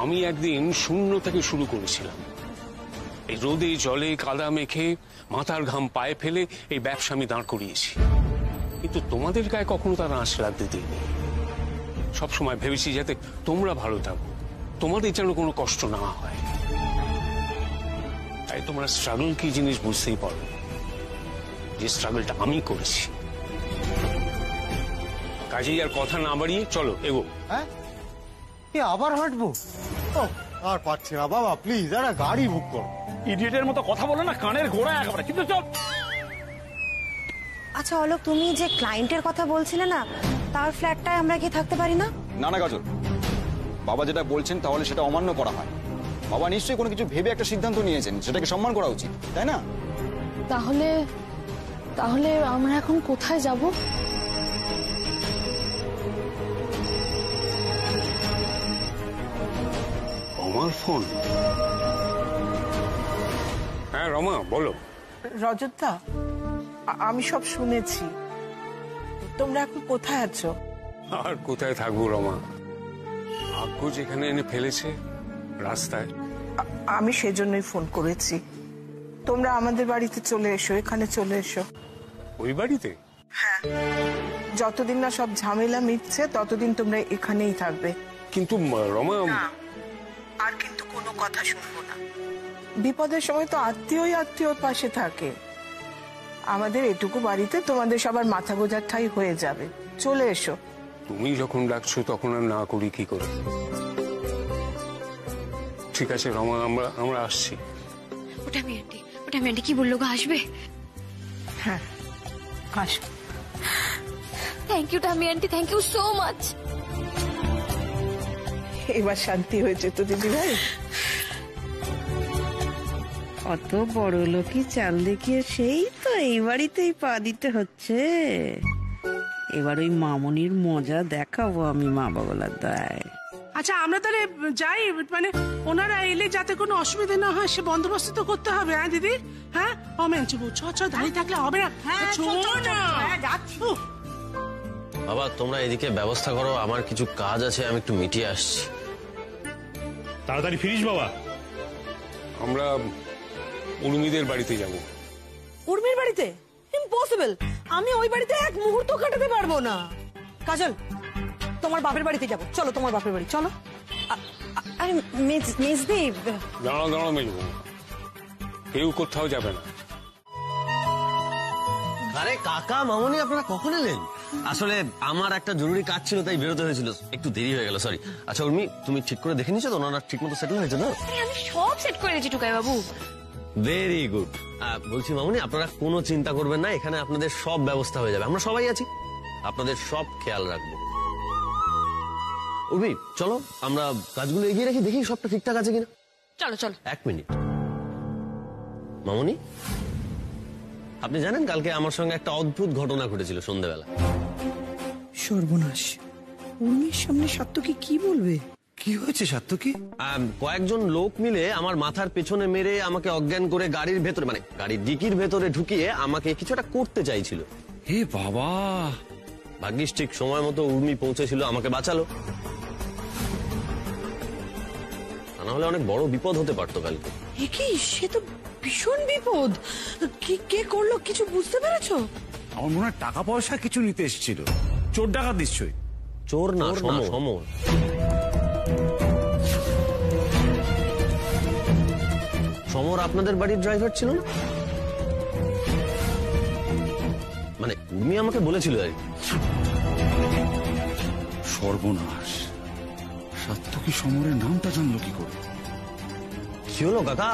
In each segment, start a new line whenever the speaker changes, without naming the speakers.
আমি একদিন শূন্য থেকে শুরু করেছিলাম, এই রোদে জলে কাদা মেখে মাথার ঘাম পায়ে ফেলে এই ব্যবসা আমি দাঁড় করিয়েছি। কিন্তু তোমাদের গায়ে কখনো তার আঁচ লাগতে দিইনি। সবসময় ভেবেছি যাতে তোমরা ভালো থাকো, তোমাদের যেন কোনো কষ্ট না হয়। তাই তোমরা স্ট্রাগল কি জিনিস বুঝতেই পারো, যে স্ট্রাগলটা আমি করেছি। কাজেই আর কথা না বাড়িয়ে চলো এগো।
হ্যাঁ, আবার হাঁটবো? আর পারছি না বাবা, প্লিজ একটা গাড়ি বুক করো।
ইডিয়েটের মতো কথা বলো না, কানের গোড়া একেবারে। কিন্তু চল।
আচ্ছা অলোক, তুমি যে ক্লায়েন্টের কথা বলছিলে না, তার ফ্ল্যাটটায় আমরা কি থাকতে পারি না?
না না কাজল, বাবা যেটা বলছেন তাহলে সেটা অমান্য করা হয়। বাবা নিশ্চয়ই কোনো কিছু ভেবে একটা সিদ্ধান্ত নিয়েছেন, সেটাকে সম্মান করা উচিত, তাই না?
তাহলে তাহলে আমরা এখন কোথায় যাব?
আমার ফোন। হ্যাঁ রমা বলো।
রজতদা, আমি সব শুনেছি। তোমরা এখন কোথায় আছো?
আর কোথায় থাকবো রমা, ভাগ্য যেখানে এনে ফেলেছে, রাস্তায়।
আমি সেজন্যই ফোন করেছি। তোমরা আমাদের বাড়িতে চলে এসো, এখানে চলে এসো।
ওই বাড়িতে?
হ্যাঁ, যতদিন না সব ঝামেলা মিটছে ততদিন তোমরা এখানেই থাকবে।
কিন্তু রমা,
আর কিন্তু কোনো কথা শুনবো না। বিপদের সময় তো আত্মীয়র পাশে থাকে। আমাদের এটুকু বাড়িতে তোমাদের সবার মাথা গোজার ঠাই হয়ে যাবে। চলে এসো।
তুমি যখন ডাকছো তখন আর না করি কি করে? ঠিক আছে রমা, আমরা আসছি।
ওটা আমি আন্টি কি বললো গো, আসবে?
হ্যাঁ আসো।
থ্যাংক ইউ টামি aunty, thank you so much.
এবার শান্তি হয়েছে তো দিদি ভাই?
অত বড় লোকই চাল দেখিয়ে সেই তো এই বাড়িতেই পা দিতে হচ্ছে। এবার ওই মামনির মজা দেখাবো আমি, মা বাবলার দায়।
আচ্ছা আমরা তাহলে যাই, মানে ওনারা এলে যাতে কোনো অসুবিধা না হয় সে বন্দোবস্ত তো করতে হবে। হ্যাঁ দিদি? হ্যাঁ মেঞ্চু চ দাঁড়িয়ে থাকলে হবে না।
বাবা তোমরা এদিকে ব্যবস্থা করো, আমার কিছু কাজ আছে, আমি একটু মিটিয়ে আসছি।
তাড়াতাড়ি ফিরিস বাবা।
আমরা উর্মিদের বাড়িতে যাব।
উর্মির বাড়িতে? ইম্পসিবল, আমি ওই বাড়িতে এক মুহূর্ত কাটাতে পারবো না। কাজল, তোমার বাপের বাড়িতে যাব, চলো তোমার বাপের বাড়ি চলো। আরে মেজদি,
দাঁড়াও মেজবো, কেউ কোথাও যাবে না।
আরে কাকা মামনি আপনারা কখন এলেন? আসলে আমার একটা জরুরি কাজ ছিল তাই বেরোতে হয়েছিল, একটু দেরি হয়ে গেল, সরি। আচ্ছা উর্মি, তুমি ঠিক করে দেখে নিচ্ছ তো ওনারা ঠিক মতো সেটেল হয়েছে না?
আমি সব সেট করে দিয়েছি টুকাই বাবু।
Very good. বলছি মামনি, আপনারা কোনো চিন্তা করবেন না, এখানে আপনাদের সব ব্যবস্থা হয়ে যাবে, আমরা সবাই আছি, আপনাদের সব খেয়াল রাখবো। উর্মি চলো আমরা কাজগুলো এগিয়ে রাখি, দেখি সবটা ঠিকঠাক আছে কিনা।
চলো।
এক মিনিট মামনি, আপনি জানেন কালকে আমার সঙ্গে একটা অদ্ভুত ঘটনা ঘটেছিল সন্ধ্যাবেলা।
সর্বনাশ, উর্মির সামনে সাত্তকী কি বলবে?
কি হয়েছে সাত্তকী?
কয়েকজন লোক মিলে আমার মাথার পেছনে মেরে আমাকে অজ্ঞান করে গাড়ির ভেতরে, মানে গাড়ির ডিকির ভেতরে ঢুকিয়ে আমাকে কিছু একটা করতে চাইছিল।
হে বাবা!
ভাগ্যিস ঠিক সময় মতো উর্মি পৌঁছেছিল, আমাকে বাঁচালো, না হলে অনেক বড় বিপদ হতে পারতো কালকে।
কি, সে তো ভীষণ বিপদ। কে করলো কিছু বুঝতে পেরেছো?
আমার মনে হয় টাকা পয়সা কিছু নিতে এসেছিল, চোর ডাকাত নিশ্চয়ই।
চোর না, সমর। সমর আপনাদের বাড়ির ড্রাইভার ছিল না? মানে উর্মি আমাকে বলেছিল আর কি।
সর্বনাশ, সাত্তকী সমরের নামটা জানলো কি করে?
কি হলো কাকা,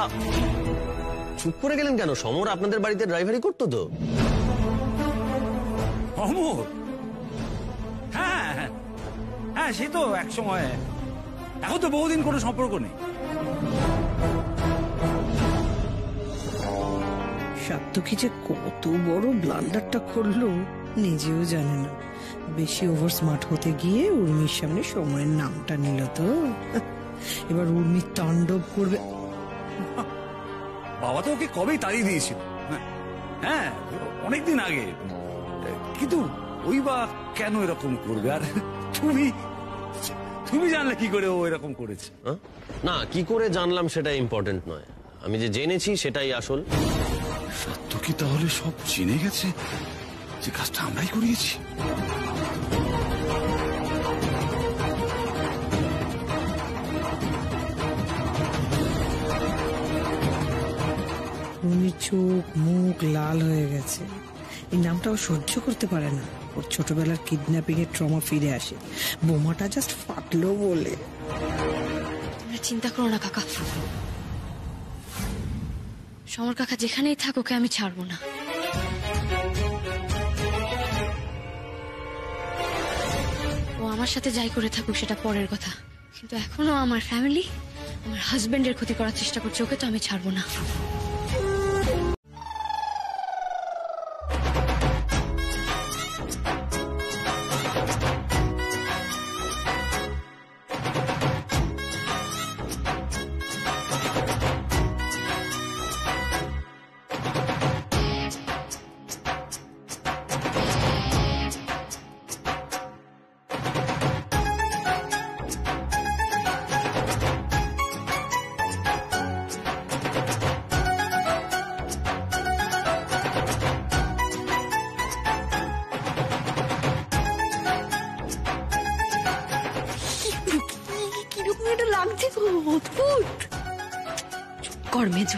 চুপ করে গেলেন কেন? সমর আপনাদের বাড়িতে ড্রাইভারি করতো তো?
অমর? হ্যাঁ সে তো এক সময়, এখন তো বহুদিন কোনো সম্পর্ক নেই।
সাত্তকী যে কত বড় ব্লান্ডারটা করলো নিজেও জানে না। বেশি ওভার স্মার্ট হতে গিয়ে উর্মির সামনে সময়ের নামটা নিল তো। এবার উর্মি তাণ্ডব করবে।
বাবা তো ওকে কবেই তাড়িয়ে দিয়েছিল, হ্যাঁ অনেকদিন আগে, কিন্তু ওই বা কেন এরকম করবে? আর তুমি তুমি জানলে কি করে ও এরকম করেছে?
হ্যাঁ? না, কি করে জানলাম সেটা ইম্পর্টেন্ট নয়, আমি যে জেনেছি সেটাই আসল।
তো কি তাহলে সব জেনে গেছে যে কাজটা আমরাই করিয়েছি?
উর্মির চোখ মুখ লাল হয়ে গেছে। এই নামটা ও সহ্য করতে পারে না। ওর ছোটবেলার কিডন্যাপিং এর ট্রমা ফিরে আসে। বোমাটা জাস্ট ফাটলো বলে।
তোমরা চিন্তা করো না কাকা, সমর কাকা যেখানেই থাক ওকে আমি ছাড়বো না। ও আমার সাথে যাই করে থাকুক সেটা পরের কথা, কিন্তু এখনো আমার ফ্যামিলি, আমার হাজবেন্ডের ক্ষতি করার চেষ্টা করছে, ওকে তো আমি ছাড়বো না। কিরকম এটা লাগছে গো, অদ্ভুত। কর্মেজ,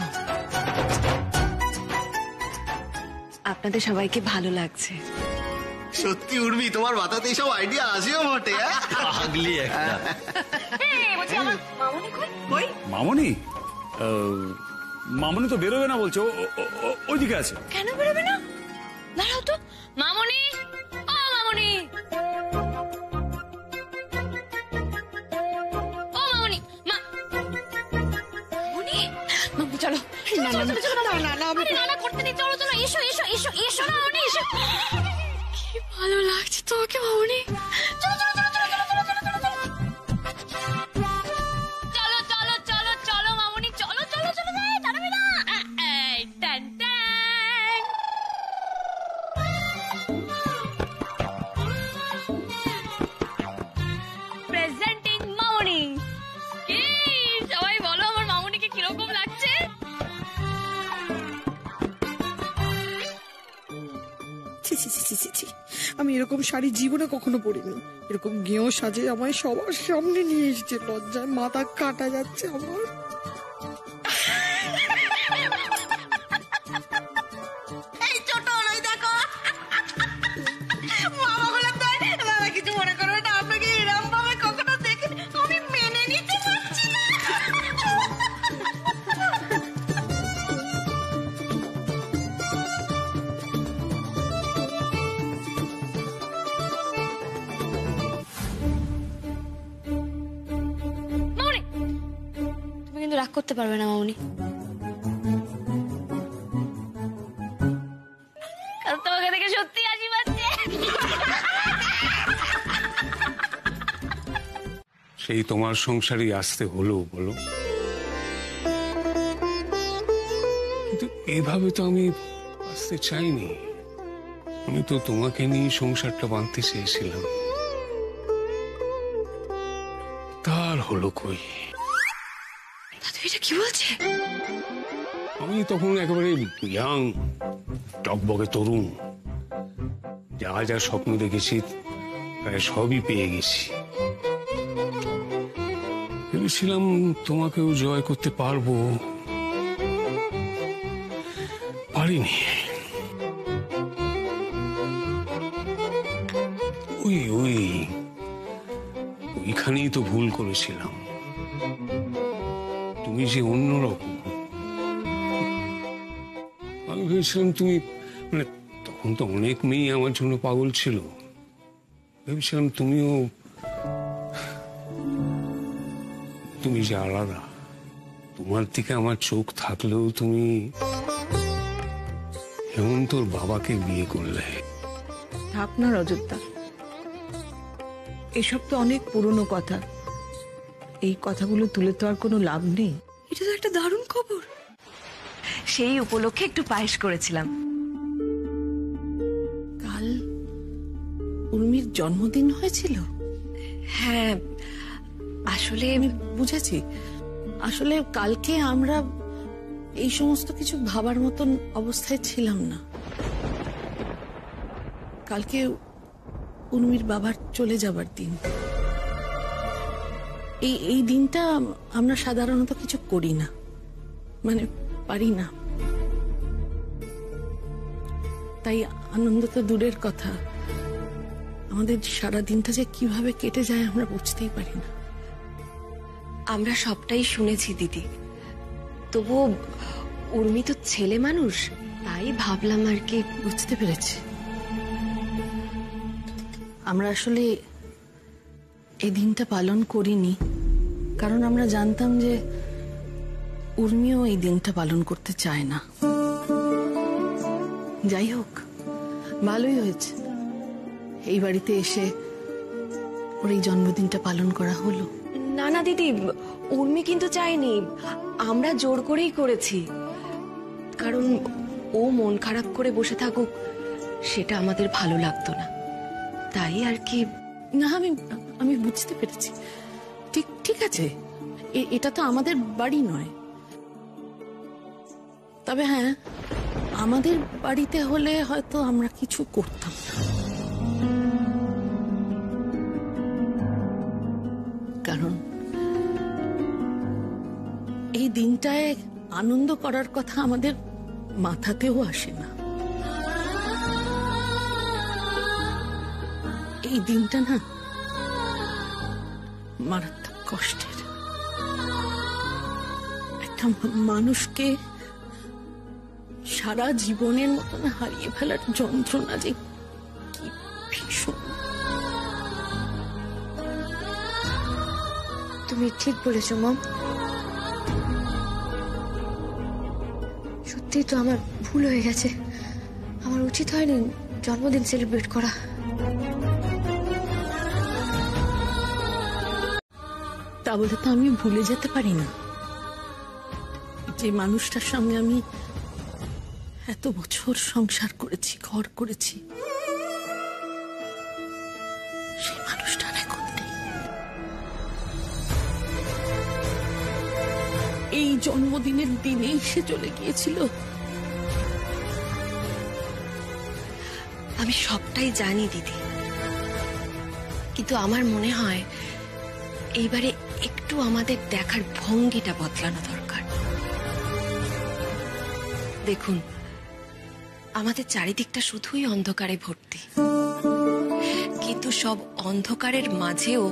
আপনাদের সবাইকে ভালো লাগছে।
সত্যি উর্মি, তোমার মাথাতে সব আইডিয়া আসেও বটে।
আগলি একটা।
মামনি? মামনি তো বেরোবে না বলছে, ওইদিকে আছে।
কেন বেরোবে না? দাঁড়াও তো। মামনি, ও মামনি, ও মামনি, মামনি, মামনি চলো। না না না না না না করতে দিই, চলো চলো, এসো এসো এসো এসো না মামনি, এসো। কি ভালো লাগছে তোমাকে মামনি। চলো চলো চলো চলো চলো চলো চলো চলো চলো চলো চলো চলো মামনি, চলো চলো চলো, দাঁড়াবে না। এই টান টান। প্রেজেন্টিং মামনি। কি সবাই বলো আমার মামনিকে কিরকম লাগছে?
ছি ছি ছি ছি ছি, আমি এরকম শাড়ি জীবনে কখনো পরিনি। এরকম গেঁয়ো সাজে আমায় সবার সামনে নিয়ে এসেছে, লজ্জায় মাথা কাটা যাচ্ছে আমার।
এই ছোট ওই দেখো, মামা গুলো তো দাদা কিছু মনে করবে না, আপনাকে এরম ভাবে কখনো দেখে আমি মেনে নিতে পারছি না।
মামনি, তুমি কিন্তু রাগ করতে পারবে না মামনি। তোমাকে দেখে সত্যি হাসি পাচ্ছে।
সেই তোমার সংসারই আসতে হলো বলো, কিন্তু এভাবে তো আমি আসতে চাইনি। আমি তো তোমাকে নিয়ে সংসারটা বাঁধতে চেয়েছিলাম, তার হলো কই।
দাদু এটা কি বলছে?
আমি তখন একেবারে ইয়াং, টকবকে তরুণ, যা যা স্বপ্ন দেখেছি প্রায় সবই পেয়ে গেছি। ভেবেছিলাম তোমাকেও জয় করতে পারবো, পারিনি। ওইখানেই তো ভুল করেছিলাম। তুমি যে অন্যরকম, আমি ভেবেছিলাম তুমি, মানে তখন তো অনেক মেয়ে আমার জন্য পাগল ছিল, ভেবেছিলাম তুমি যে আলাদা। তোমার দিকে আমার চোখ থাকলেও তুমি হেমন্তর বাবাকে বিয়ে করলে।
থাক না রজতদা, এসব তো অনেক পুরনো কথা, এই কথাগুলো তুলে তো আর কোনো লাভ নেই।
এটা তো একটা দারুণ খবর।
সেই উপলক্ষে একটু পায়েস করেছিলাম।
কাল উর্মির জন্মদিন হয়েছিল?
হ্যাঁ, আসলে
আমি বুঝেছি। আসলে কালকে আমরা এই সমস্ত কিছু ভাবার মতন অবস্থায় ছিলাম না। কালকে উর্মির বাবার চলে যাবার দিন। এই দিনটা আমরা সাধারণত কিছু করি না, মানে পারি না। তাই আনন্দ তো দূরের কথা, আমাদের সারা দিনটা যে কিভাবে কেটে যায় আমরা বুঝতেই পারি না।
আমরা সবটাই শুনেছি দিদি, তবুও উর্মি তো ছেলে মানুষ, তাই ভাবলাম আর কি।
বুঝতে পেরেছি। আমরা আসলে এই দিনটা পালন করিনি, কারণ আমরা জানতাম যে উর্মিও এই দিনটা পালন করতে চায় না। যাই হোক, ভালোই হয়েছে এই বাড়িতে এসে ওর এই জন্মদিনটা পালন করা হলো।
না না দিদি, উর্মি কিন্তু চায়নি, আমরা জোর করেই করেছি। কারণ ও মন খারাপ করে বসে থাকুক সেটা আমাদের ভালো লাগতো না, তাই আর কি।
না, আমি বুঝতে পেরেছি। ঠিক আছে, এটা তো আমাদের বাড়ি নয়। তবে হ্যাঁ, আমাদের বাড়িতে হলে হয়তো আমরা কিছু করতাম না। কারণ এই দিনটায় আনন্দ করার কথা আমাদের মাথাতেও আসে না। এই দিনটা না মারাত্মক কষ্টের। একটা মানুষকে সারা জীবনের মতন হারিয়ে ফেলার যন্ত্রণা যে কি ভীষণ।
তুমি ঠিক বলেছো মম, সত্যি তো আমার ভুল হয়ে গেছে। আমার উচিত হয়নি জন্মদিন সেলিব্রেট করা।
তা বলে তো আমি ভুলে যেতে পারি না যে মানুষটার সঙ্গে আমি এত বছর সংসার করেছি, ঘর করেছি। সেই মানুষটা এখন নেই। এই জন্মদিনের দিনেই সে চলে গিয়েছিল।
আমি সবটাই জানি দিদি, কিন্তু আমার মনে হয় এইবারে একটু আমাদের দেখার ভঙ্গিটা বদলানো দরকার। দেখুন, আমাদের চারিদিকটা শুধুই অন্ধকারে ভর্তি, কিন্তু সব অন্ধকারের মাঝেও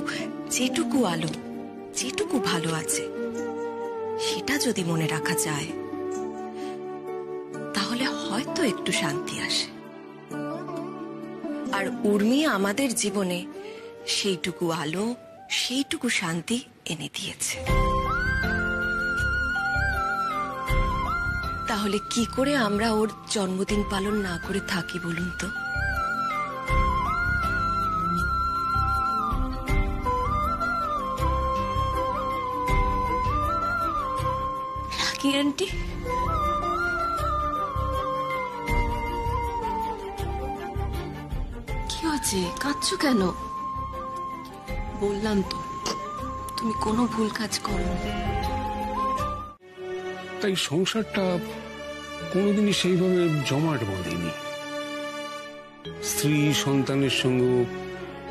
যেটুকু আলো, যেটুকু ভালো আছে, সেটা যদি মনে রাখা যায় তাহলে হয়তো একটু শান্তি আসে। আর উর্মি আমাদের জীবনে সেইটুকু আলো, সেইটুকু শান্তি এনে দিয়েছে। তাহলে কি করে আমরা ওর জন্মদিন পালন না করে থাকি বলুন তো? রাখি আন্টি, কি হচ্ছে? কাঁদছো কেন? বললাম তো তুমি কোনো ভুল কাজ করোনি।
তাই সংসারটা কোনোদিনই সেইভাবে জমাট বাঁধেনি। স্ত্রী সন্তানের সঙ্গে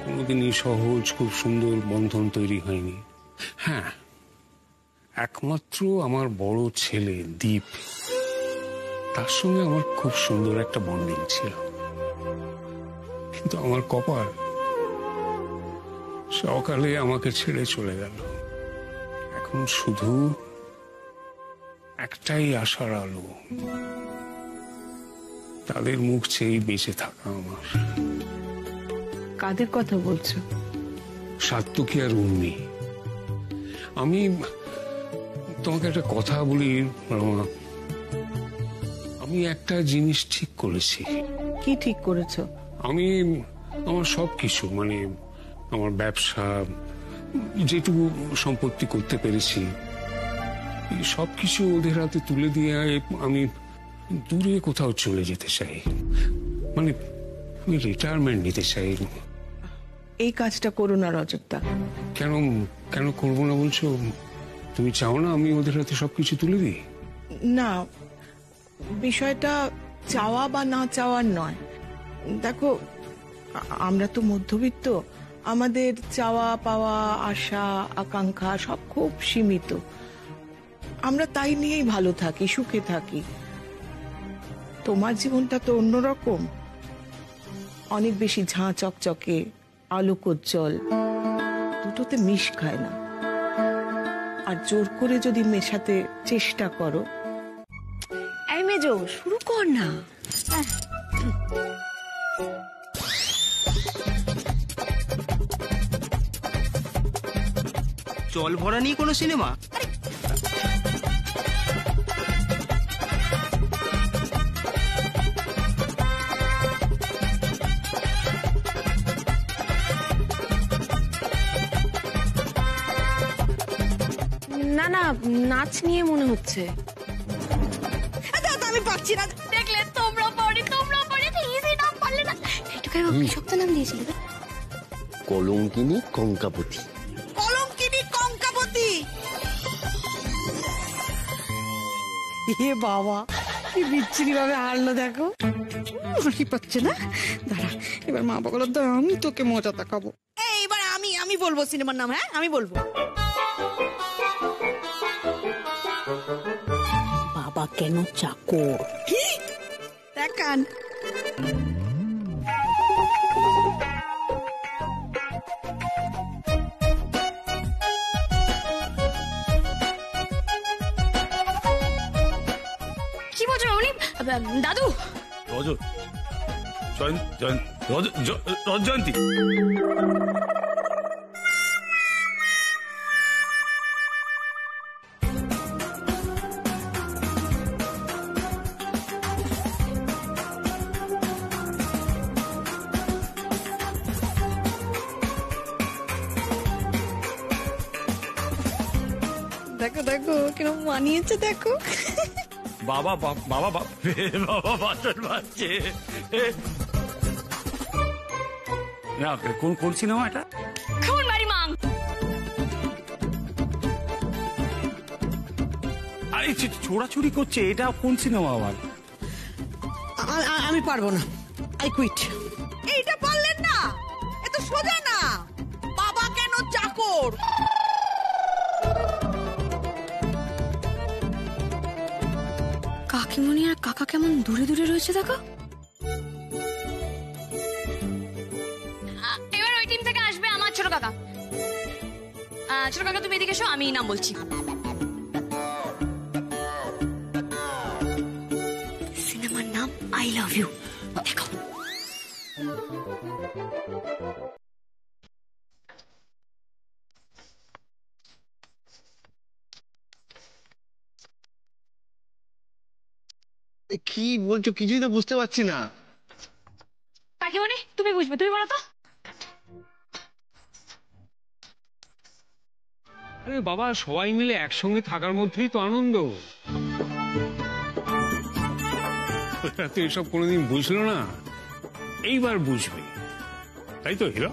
কোনোদিনই সহজ খুব সুন্দর বন্ধন তৈরি হয়নি। হ্যাঁ, একমাত্র আমার বড় ছেলে দীপ, তার সঙ্গে আমার খুব সুন্দর একটা বন্ডিং ছিল। কিন্তু আমার কপাল, সকালে আমাকে ছেড়ে চলে গেল। এখন শুধু একটাই আশার আলো, তাদের মুখ চেয়ে বেঁচে থাকা আমার।
কাদের কথা বলছো?
সাত্তকী আর উর্মি। আমি তোমাকে একটা কথা বলি রমা, আমি একটা জিনিস ঠিক করেছি।
কি ঠিক করেছো?
আমি আমার সবকিছু, মানে আমার ব্যবসা, যেটুকু সম্পত্তি করতে পেরেছি, সবকিছু ওদের হাতে তুলে দিয়ে আমি দূরে কোথাও চলে যেতে চাই। মানে আমি রিটায়ারমেন্ট নিতে চাই।
এই কাজটা করো না রজতদা।
কেন কেন করবো না বলছো? তুমি চাও না আমি ওদের হাতে সবকিছু তুলে দিই?
না, বিষয়টা চাওয়া বা না চাওয়ার নয়। দেখো, আমরা তো মধ্যবিত্ত, আমাদের চাওয়া পাওয়া, আশা আকাঙ্ক্ষা সব খুব সীমিত। আমরা তাই নিয়েই ভালো থাকি, সুখে থাকি। তোমার জীবনটা তো অন্যরকম, অনেক বেশি ঝাঁ চকচকে, আলোকোজ্জ্বল, দুটোতে মিশ খায় না। আর জোর করে যদি মেশাতে চেষ্টা করো।
এই মেজো, শুরু কর না।
জল ভরা নিয়ে কোনো সিনেমা?
না না, নাচ নিয়ে মনে হচ্ছে।
আমি পারছি না।
দেখলে তোমরা পড়ি ইজি নাম পারলে না। এইটুকাই কি শক্ত নাম দিয়েছিল?
কলঙ্কিনী কঙ্কাবতী।
কলঙ্কিনী কঙ্কাবতী। এ বাবা, কি বিচ্ছিরি ভাবে হারলো দেখো। হাসি পাচ্ছে না? দাঁড়া, এবার মা বগলার দাঁড়া, আমি তোকে মজা দেখাবো। এইবার আমি বলবো সিনেমার নাম। হ্যাঁ, আমি বলবো।
বাবা কেন চাকর?
কি দেখান?
কি বলছো উনি? দাদু
রজত, জয়ন্তী।
দেখো দেখো কিরকম মানিয়েছে দেখো।
বাবা বাবা বাসন বাজছে। না, কোন সিনেমা এটা?
খুন বাড়ি মাং।
আরে ছোড়াছুড়ি করছে, এটা কোন সিনেমা আবার?
আমি পারবো না, আই কুইট। এইটা পারলেন না? এত সোজা না। বাবা কেন চাকর?
কাকিমণি আর কাকা কেমন দূরে দূরে রয়েছে দেখো। এবার ওই টিম থেকে আসবে আমার ছোট কাকা। ছোট কাকা তুমি এদিকে এসো, আমি নাম বলছি। সিনেমার নাম আই লাভ ইউ। দেখো
কি বলছো? কিছুই তো বুঝতে পারছি না।
কাকিমণি তুমি বুঝবে, তুমি বলো তো।
আরে বাবা, সবাই মিলে একসঙ্গে থাকার মধ্যেই তো আনন্দ। তো এসব কোনোদিন বুঝলো না, এইবার বুঝবে, তাই তো হিরো?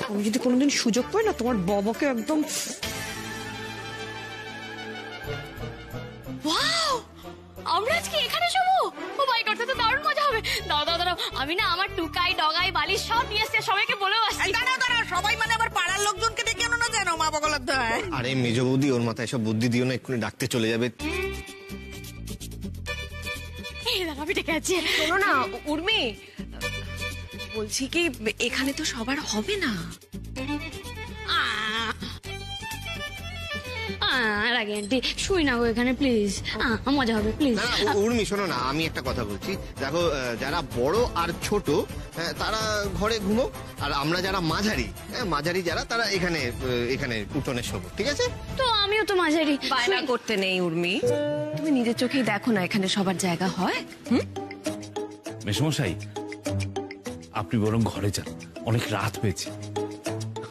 আমি যদি কোনোদিন সুযোগ পাই না, তোমার বাবাকে একদম।
ওয়াও, আমরা আজকে এখানে শোবো। ও মাই গড, তো দারুণ মজা হবে। দাঁড়াও, আমি না আমার টুকাই ডগাই বালি সব নিয়ে এসে সবাইকে বলেও আসছি।
দাঁড়াও, সবাই মানে আবার পাড়ার লোকজনকে ডেকে আনো না যেন মা বগলার দয়।
আরে মেজ বৌদি, ওর মাথায় সব বুদ্ধি দিও না, এক্ষুনি ডাকতে চলে যাবে।
আমি ডেকে আছি।
শোনো না উর্মি, বলছি কি এখানে তো সবার হবে না।
রাগে আন্টি, শুই না গো এখানে প্লিজ। মজা হবে প্লিজ।
উর্মি শোনো না, আমি একটা কথা বলছি। দেখো, যারা বড় আর ছোট তারা ঘরে ঘুমো, আর আমরা যারা মাঝারি যারা, তারা এখানে উঠোনে শোবো, ঠিক আছে?
তো আমিও তো মাঝারি।
বায়না করতে নেই উর্মি, তুমি নিজের চোখেই দেখো না এখানে সবার জায়গা হয়।
মেসমশাই, আপনি বরং ঘরে যান, অনেক রাত হয়েছে।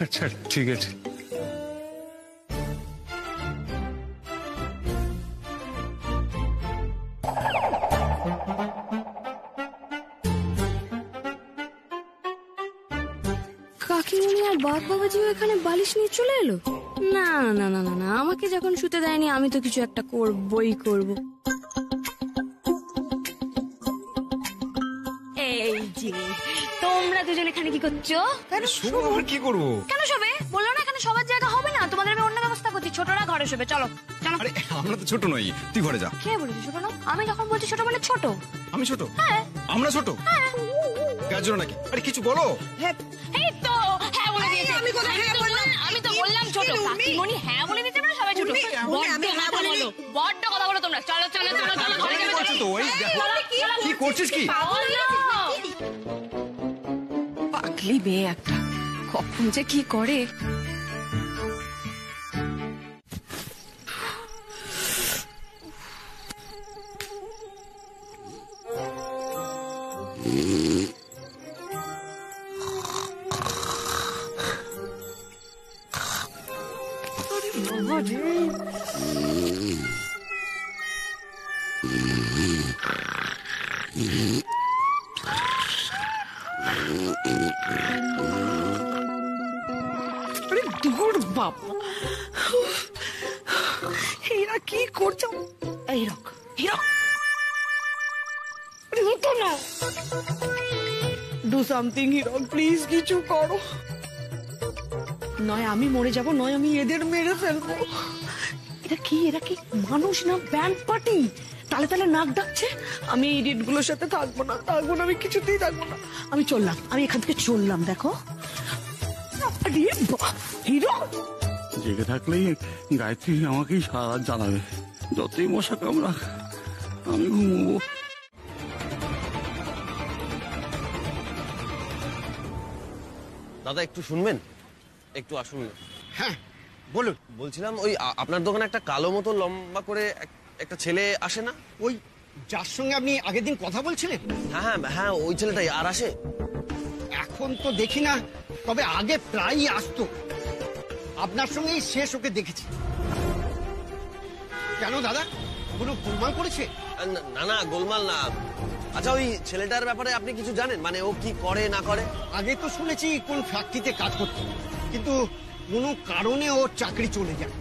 আচ্ছা ঠিক আছে।
কাকিমণি আর বাঘ বাবাজিও এখানে বালিশ নিয়ে চলে এলো? না না না না না, আমাকে যখন শুতে দেয়নি আমি তো কিছু একটা করবই করব। এই যে তোমরা দুজন এখানে কি করছো?
কি করবো?
কেন শোবে? বললো না এখানে সবার জায়গা হবে না, তোমাদের আমি অন্য ব্যবস্থা করছি। ছোটরা ঘরে শোবে, চলো চলো।
আরে আমরা তো ছোট নই, তুই ঘরে যা।
কে বলেছে ছোট না? আমি যখন বলছি ছোট মানে ছোট।
আমি ছোট?
হ্যাঁ।
আমরা ছোট?
হ্যাঁ।
গাজর নাকি? আরে কিছু বলো।
এই তো হ্যাঁ বলে দিয়েছে। আমি তো বললাম ছোট। কাকিমণি হ্যাঁ বলে দিতে পারে, সবাই ছোট। বড্ড কথা বলো তোমরা। চলো চলো চলো চলো।
বলছো তো, ওই দেখো কি করছিস কি?
পাগলি মেয়ে একটা, কখন যে কি করে।
এরা কি করছো? এইরক Hirak do something Hirak, please কিছু করো। নয় আমি মরে যাব, নয় আমি এদের মেরে ফেলবো। এরা কি মানুষ না ব্যান্ড পার্টি? তালে তালে নাক ডাকছে। আমি এই ইডিয়েটগুলোর সাথে থাকবো না, আমি কিছুতেই থাকবো না। আমি চললাম, আমি এখান থেকে চললাম। দেখো হিরো
জেগে থাকলেই গায়ত্রী আমাকেই সারা রাত জানাবে, যতই মশা কামড়া আমি ঘুমবো।
দাদা একটু শুনবেন, একটু আসুন না।
হ্যাঁ বলুন।
বলছিলাম ওই আপনার দোকানে একটা কালো মতো লম্বা করে একটা ছেলে আসে না?
ওই যার সঙ্গে আপনি আগের দিন কথা বলছিলেন?
হ্যাঁ হ্যাঁ হ্যাঁ, ওই ছেলেটাই। আর আসে?
এখন তো দেখি না, তবে আগে প্রায়ই আসতো। আপনার সঙ্গেই শেষ ওকে দেখেছি। কেন দাদা, কোনো গোলমাল করেছে?
না না, গোলমাল না। আচ্ছা ওই ছেলেটার ব্যাপারে আপনি কিছু জানেন? মানে ও কি করে না করে?
আগে তো শুনেছি কোন ফ্যাক্টরিতে কাজ করতো, কিন্তু কোনো কারণে ওর চাকরি চলে যায়।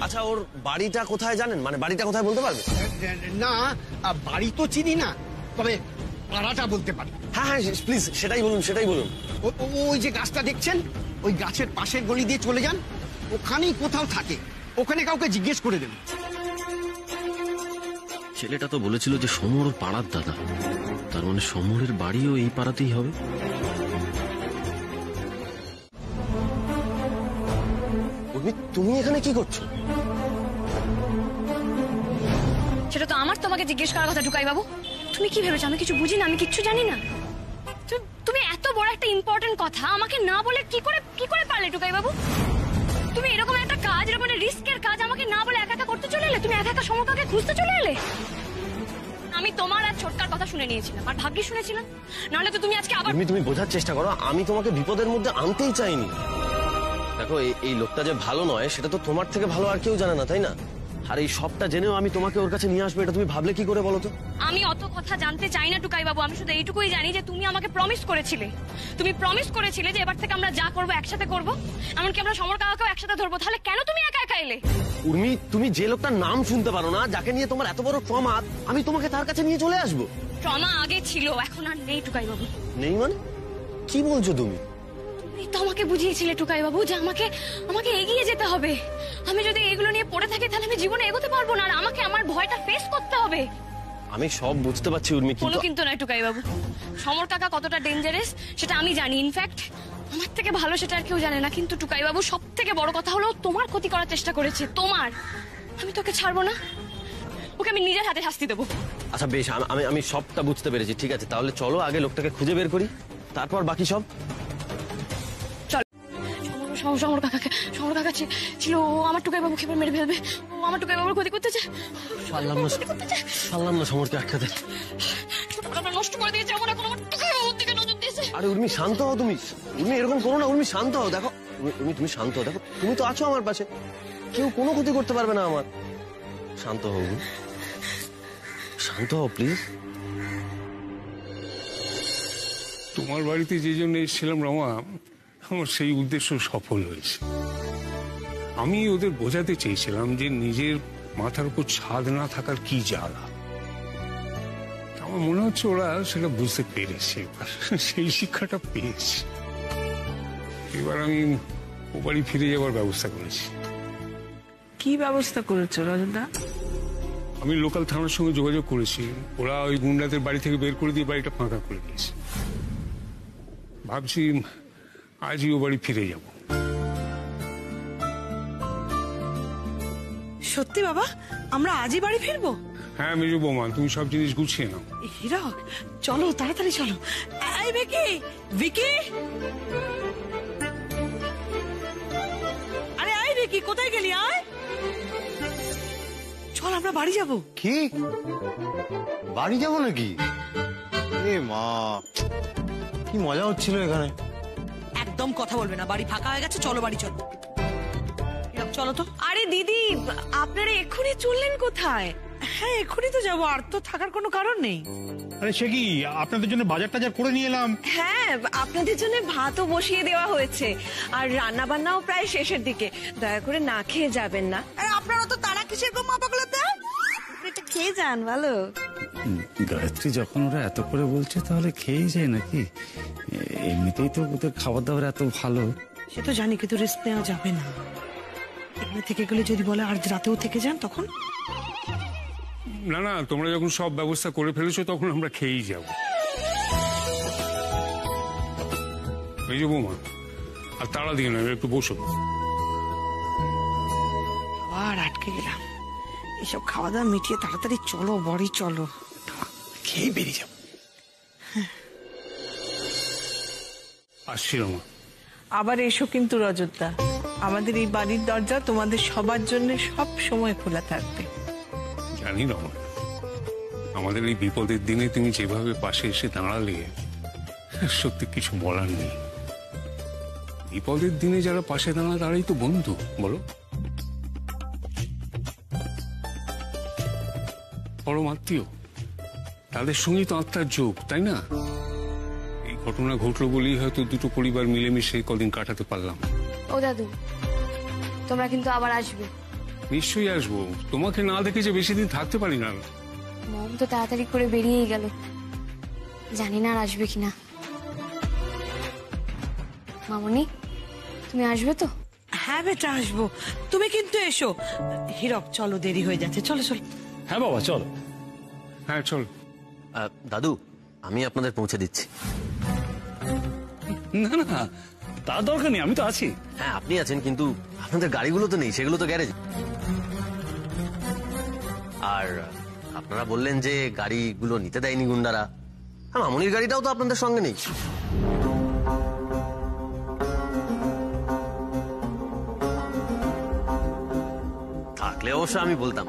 আচ্ছা ওর বাড়িটা কোথায় জানেন? মানে বাড়িটা কোথায় বলতে পারবে?
না, বাড়ি তো চিনি না, তবে পাড়াটা বলতে পারি।
হ্যাঁ হ্যাঁ প্লিজ সেটাই বলুন, সেটাই বলুন।
ওই যে গাছটা দেখছেন, ওই গাছের পাশের গলি দিয়ে চলে যান, ওখানেই কোথাও থাকে। ওখানে কাউকে জিজ্ঞেস করে দেবেন।
ছেলেটা তো বলেছিল যে সমর ওর পাড়ার দাদা, তার মানে সমরের বাড়িও এই পাড়াতেই হবে। তুমি এখানে কি করছো?
সেটা তো আমার তোমাকে জিজ্ঞেস করার কথা টুকাই বাবু। তুমি কি ভেবেছো আমি কিছু বুঝি না, আমি কিচ্ছু জানি না? তুমি এত বড় একটা ইম্পর্টেন্ট কথা আমাকে না বলে কি করে পারলে টুকাই বাবু? তুমি এরকম একটা কাজ, এরকম একটা রিস্কের কাজ আমাকে না বলে একা একা করতে চলে এলে? তুমি একা একা সমকাকে খুঁজতে চলে এলে? আমি তোমার আর ছোটকার কথা শুনে নিয়েছিলাম, আর ভাগ্যে শুনেছিলাম, নাহলে তো তুমি আজকে আবার।
তুমি বোঝার চেষ্টা করো, আমি তোমাকে বিপদের মধ্যে আনতেই চাইনি। দেখো এই লোকটা যে ভালো নয় সেটা তো তোমার থেকে ভালো আর কেউ জানে না, তাই না? আর এই সবটা জেনেও আমি তোমাকে ওর কাছে নিয়ে আসবো, এটা তুমি ভাবলে কি করে বলো তো?
আমি অত কথা জানতে চাই না টুকাই বাবু, আমি শুধু এইটুকুই জানি যে তুমি আমাকে প্রমিস করেছিলে। তুমি প্রমিস করেছিলে যে এবার থেকে আমরা যা করবো একসাথে করবো, এমনকি আমরা সমর কাকাকেও একসাথে ধরবো। তাহলে কেন তুমি একা একা এলে?
উর্মি, তুমি যে লোকটার নাম শুনতে পারো না, যাকে নিয়ে তোমার এত বড় ট্রমা, আমি তোমাকে তার কাছে নিয়ে চলে আসবো?
ট্রমা আগে ছিল, এখন আর নেই টুকাই বাবু।
নেই মানে কি বলছো তুমি?
তুমি তো আমাকে বুঝিয়েছিলে টুকাই বাবু যে আমাকে এগিয়ে যেতে হবে। আমি যদি এগুলো নিয়ে পড়ে থাকি তাহলে আমি জীবনে এগোতে পারবো না, আর আমাকে আমার ভয়টা ফেস করতে হবে।
আমি সব বুঝতে পারছি উর্মি,
কোনো কিন্তু নয় টুকাই বাবু। সমর কাকা কতটা ডেঞ্জারাস সেটা আমি জানি, ইনফ্যাক্ট আমার থেকে ভালো সেটা আর কেউ জানে না। কিন্তু টুকাই বাবু সব থেকে বড় কথা হলো তোমার ক্ষতি করার চেষ্টা করেছে, তোমার। আমি তোকে ছাড়বো না, ওকে আমি নিজের হাতে শাস্তি দেবো।
আচ্ছা বেশ, আমি সবটা বুঝতে পেরেছি, ঠিক আছে। তাহলে চলো আগে লোকটাকে খুঁজে বের করি, তারপর বাকি সব।
সমর কাকা ছিল, ও আমার টুকাই বাবু খেপে মেরে ফেলবে, ও আমার টুকাই বাবুর ক্ষতি করতে চায়।
পারলাম না সমরকে আটকাতে,
নষ্ট করে দিয়েছে। আমার এখন আমার টুকাই বাবুর দিকে নজর দিয়েছে।
আরে উর্মি শান্ত হও তুমি, এরকম করো না। উর্মি শান্ত হও, দেখো তুমি শান্ত হও, দেখো তুমি তো আছো আমার পাশে, কেউ কোনো ক্ষতি করতে পারবে না আমার। শান্ত হও, শান্ত হও প্লিজ।
তোমার বাড়িতে যে জন্য এসেছিলাম রমা, আমার সেই উদ্দেশ্য সফল হয়েছে। আমি ওদের বোঝাতে চেয়েছিলাম যে নিজের মাথার উপর ছাদ না থাকার কি জ্বালা। আমার মনে হচ্ছে ওরা সেটা বুঝতে পেরেছে, সেই শিক্ষাটা পেয়েছে। এবার আমি ও বাড়ি ফিরে যাওয়ার ব্যবস্থা করেছি।
কি ব্যবস্থা করেছো রজতদা?
আমি লোকাল থানার সঙ্গে যোগাযোগ করেছি, ওরা ওই গুন্ডাদের বাড়ি থেকে বের করে দিয়ে বাড়িটা ফাঁকা করে দিয়েছে। ভাবছি আজই ও বাড়ি ফিরে যাব।
সত্যি বাবা, আমরা আজই বাড়ি ফিরবো?
হ্যাঁ মেজো বৌমা, তুমি সব জিনিস গুছিয়ে নাও।
হীরক, চলো তাড়াতাড়ি চলো। এই ভিকি, ভিকি, আরে এই ভিকি, কোথায় গেলি? আয় চল, আমরা বাড়ি যাব।
কি বাড়ি যাব নাকি? এ মা, কি মজা হচ্ছিল এখানে।
একদম কথা বলবে না, বাড়ি ফাঁকা হয়ে গেছে, চলো বাড়ি চলো। হীরক চলো তো।
আরে দিদি, আপনারা এক্ষুনি চললেন কোথায়?
হ্যাঁ এক্ষুনি তো যাবো, আর তো থাকার কোনো কারণ নেই।
আরে সে কি, আপনাদের জন্য বাজার টাজার করে নিয়ে এলাম।
হ্যাঁ, আপনাদের জন্য ভাতও বসিয়ে দেওয়া হয়েছে, আর রান্না বান্নাও প্রায় শেষের দিকে। দয়া করে না খেয়ে যাবেন না।
আপনারা তো তারা কিসের গো মা পাগলা দেন, এটা খেয়ে যান ভালো।
গায়ত্রী যখন ওরা এত করে বলছে তাহলে খেয়েই যায় নাকি? এমনিতেই তো ওদের খাবার দাবার এত ভালো।
সে তো জানি, কিন্তু রেস্ট নেওয়া যাবে না। এখানে থেকে গেলে যদি বলে আর রাতেও থেকে যান তখন?
না না, তোমরা যখন সব ব্যবস্থা করে ফেলেছো তখন আমরা খেয়েই যাব। মেজো বৌমা, আর তাড়া দিয়ে না, একটু বসো।
আবার আটকে গেলাম। এসব খাওয়া দাওয়া মিটিয়ে তাড়াতাড়ি চলো বাড়ি চলো,
খেয়ে বেরিয়ে যাবো।
আসছি রমা।
আবার এসো কিন্তু রজতদা, আমাদের এই বাড়ির দরজা তোমাদের সবার জন্য সব সময় খোলা থাকবে।
জানি রমা, আমাদের এই বিপদের দিনে তুমি যেভাবে পাশে এসে দাঁড়ালে, সত্যি কিছু বলার নেই। বিপদের দিনে যারা পাশে দাঁড়ায় তারাই তো বন্ধু, বলো? পরম আত্মীয়, তাদের সঙ্গেই তো আত্মার যোগ, তাই না? এই ঘটনা ঘটলো বলেই হয়তো দুটো পরিবার মিলেমিশে কদিন কাটাতে পারলাম।
ও দাদু, তোমরা কিন্তু আবার আসবে।
নিশ্চয়ই আসবো, তোমাকে না দেখে যে বেশি দিন থাকতে পারি না।
মম তো তাড়াতাড়ি করে বেরিয়েই গেল, জানি না আর আসবে কিনা। মামনি, তুমি আসবে তো?
হ্যাঁ বেটা আসবো, তুমি কিন্তু এসো। হীরক চলো, দেরি হয়ে যাচ্ছে, চলো চলো।
হ্যাঁ বাবা চলো।
হ্যাঁ চল।
দাদু, আমি আপনাদের পৌঁছে দিচ্ছি।
না না, তার দরকার নেই, আমি তো আছি।
হ্যাঁ আপনি আছেন, কিন্তু আপনাদের গাড়িগুলো তো নেই, সেগুলো তো গ্যারেজ। আর আপনারা বললেন যে গাড়িগুলো নিতে দেয়নি গুন্ডারা, আর মামনির গাড়িটাও তো আপনাদের সঙ্গে নেই। থাকলে অবশ্য আমি বলতাম।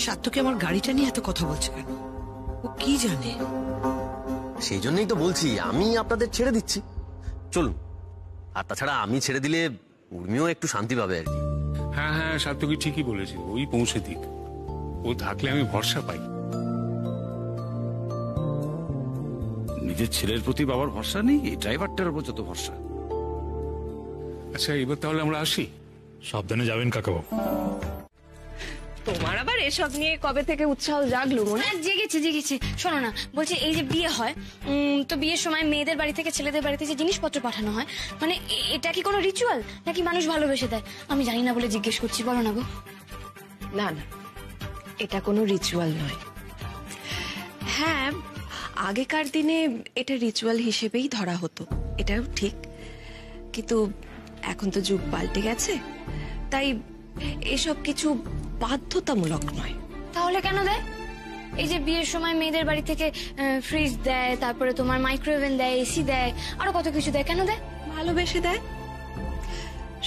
সাত্তকে আমার গাড়িটা নিয়ে এত কথা বলছে কেন? ও কি জানে?
সেই জন্যই তো বলছি, আমি আপনাদের ছেড়ে দিচ্ছি, চলুন। আর তাছাড়া আমি ছেড়ে দিলে উর্মিও একটু শান্তি পাবে আর কি।
হ্যাঁ হ্যাঁ, সাত্তকি ঠিকই বলেছে, ওই পৌঁছে দিক। ও থাকলে আমি ভরসা পাই।
নিজের ছেলের প্রতি বাবার ভরসা নেই, এই ড্রাইভারটার উপর যত ভরসা।
আচ্ছা এবার তাহলে আমরা আসি।
সাবধানে যাবেন কাকাবাবু।
তোমার আবার এসব নিয়ে কবে থেকে উৎসাহ জাগলো মনে?
জেগেছে জেগেছে। শোনো না, বলছে এই যে বিয়ে হয়, তো বিয়ের সময় মেয়েদের বাড়ি থেকে ছেলেদের বাড়িতে যে জিনিসপত্র পাঠানো হয়, মানে এটা কি কোনো রিচুয়াল নাকি মানুষ ভালোবেসে দেয়? আমি জানি না বলে জিজ্ঞেস করছি, বলো না গো।
না না, এটা কোনো রিচুয়াল নয়। হ্যাঁ, আগেকার দিনে এটা রিচুয়াল হিসেবেই ধরা হতো, এটাও ঠিক। কিন্তু এখন তো যুগ পাল্টে গেছে, তাই এসব কিছু বাধ্যতামূলক নয়।
তাহলে কেন দেয়? এই যে বিয়ের সময় মেয়েদের বাড়ি থেকে ফ্রিজ দেয়, তারপরে তোমার মাইক্রোওভেন দেয়, এসি দেয়, আরো কত কিছু দেয়, কেন দেয়?
ভালোবেসে দেয়।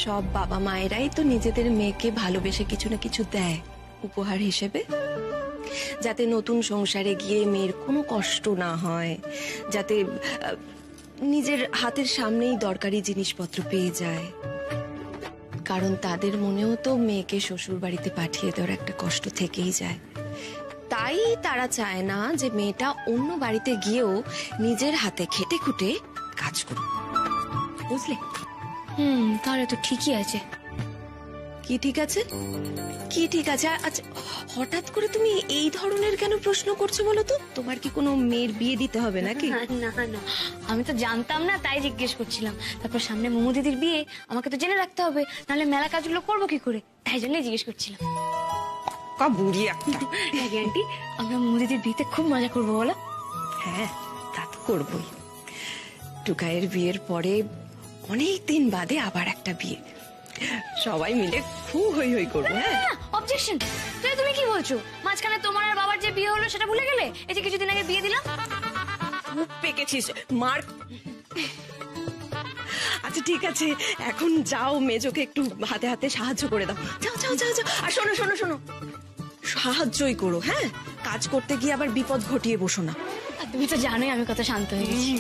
সব বাবা মায়েরাই তো নিজেদের মেয়েকে ভালোবেসে কিছু না কিছু দেয় উপহার হিসেবে, যাতে নতুন সংসারে গিয়ে মেয়ের কোনো কষ্ট না হয়, যাতে নিজের হাতের সামনেই দরকারি জিনিসপত্র পেয়ে যায়। কারণ তাদের মনেও তো মেয়েকে শ্বশুর বাড়িতে পাঠিয়ে দেওয়ার একটা কষ্ট থেকেই যায়। তাই তারা চায় না যে মেয়েটা অন্য বাড়িতে গিয়েও নিজের হাতে খেটে খুটে কাজ করুক, বুঝলে?
তাহলে তো ঠিকই আছে।
কি ঠিক আছে? কি ঠিক আছে? আচ্ছা, হঠাৎ করে তুমি এই ধরনের কেন প্রশ্ন করছো বলো তো? তোমার কি কোনো মেয়ের বিয়ে দিতে হবে নাকি?
না না, আমি তো জানতাম না, তাই জিজ্ঞেস করছিলাম। তারপর সামনে মোমো দিদির বিয়ে, আমাকে তো জেনে রাখতে হবে, নাহলে মেলা কাজগুলো করবো কি করে, তাই জন্যই জিজ্ঞেস করছিলাম।
বুড়ি একটা।
আন্টি, আমরা মোমো দিদির বিয়েতে খুব মজা করবো, বলো?
হ্যাঁ, তা তো করবোই। টুকাইয়ের বিয়ের পরে অনেক দিন বাদে আবার একটা বিয়ে, সবাই মিলে খুব হই হই করবো। হ্যাঁ,
অবজেকশন। তুমি কি বলছো? মাঝখানে তোমার আর বাবার যে বিয়ে হলো সেটা ভুলে গেলে? এই যে কিছুদিন আগে বিয়ে দিলাম।
খুব পেকেছিস মার। আচ্ছা ঠিক আছে, এখন যাও, মেজোকে একটু হাতে হাতে সাহায্য করে দাও। যাও যাও যাও যাও। আর শোনো শোনো শোনো, সাহায্যই করো, হ্যাঁ? কাজ করতে গিয়ে আবার বিপদ ঘটিয়ে বসো না।
তুমি তো জানোই আমি কত শান্ত হয়ে গেছি।